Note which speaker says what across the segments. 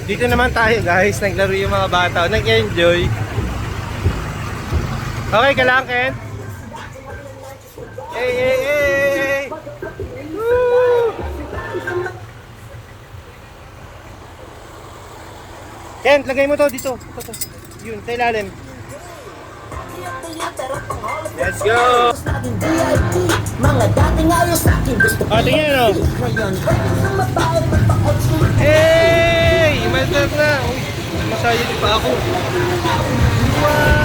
Speaker 1: Dito naman tayo guys, naglaro yung mga bata, nag-enjoy. Okay ka lang, Ken? Hey, hey, hey! Woo! Ken, lagay mo to dito. Ito. Yun, sa ilalim. Let's go! Tingnan o. Hey! Masarap na! Uy, masayad pa ako. Wow!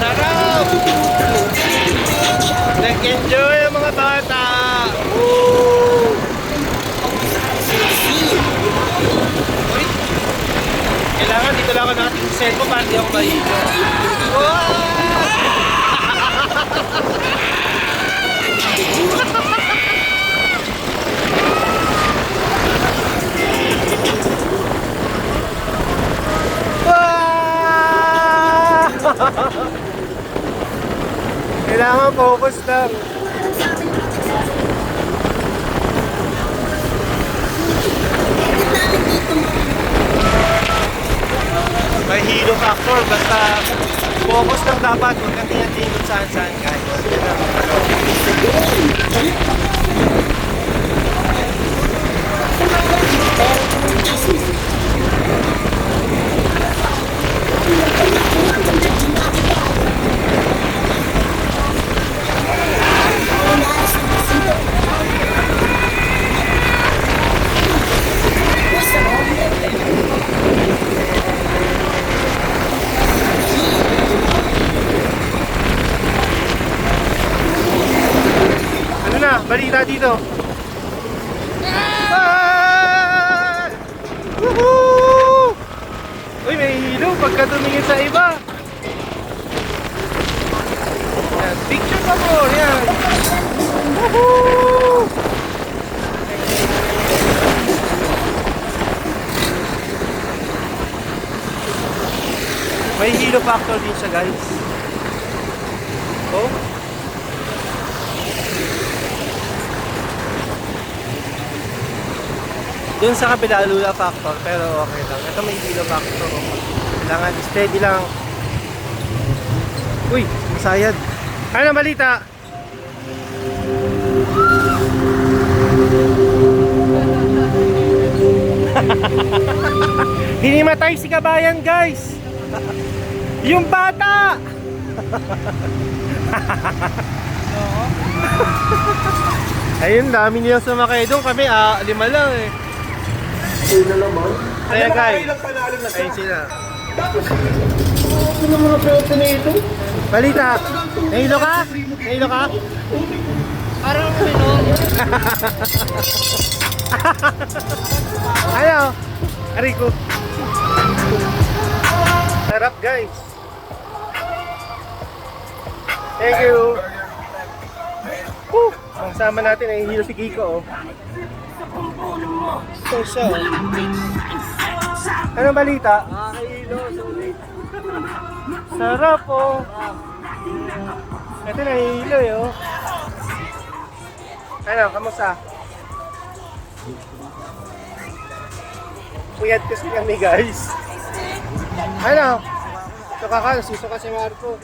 Speaker 1: Sarap! Nag-enjoy ang mga bata! Woo! Uy! Kailangan dito lang ako natin cellphone para di ako mahilo. Wow! Kailangan focus lang. May hilo factor, basta focus lang dapat, huwag kang tingin-tingin saan-saan guys. Ano na, balita dito. Ah! Woohoo! Uy, may hilo pagka tumingin sa iba. Yan, picture pa mo, yan. Woohoo! May hilo factor din siya guys. Oh. Doon sa kabila lula factor pero okay lang. Ito may hilo factor. Kailangan steady lang. Uy, masayad. Ano balita? Hinimatay si kabayan guys. Yung bata. Ayun, dami nilang sumakay doon. Kami, 5 lang eh. Ayan guys. Ayun sila.
Speaker 2: Ano mga pwede na ito?
Speaker 1: Balita. Nahilo ka? Nahilo ka?
Speaker 2: Parang uminom.
Speaker 1: Ayaw. Ariko. Sarap guys. Thank you. Ang sama natin ay hilo si Kiko. So siya. Anong balita?
Speaker 2: Nakakahilo, sulit.
Speaker 1: Sarap oh. Ito nahihilo eh oh. Ano, kamusta? Puyat kasi kami guys. Ano? Suka ka, susuka si Marco.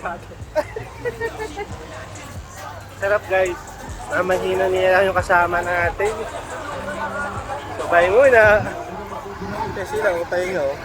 Speaker 1: Sarap guys. Mamahina niya lang yung kasama natin. So bye muna. Kasi lang tayo.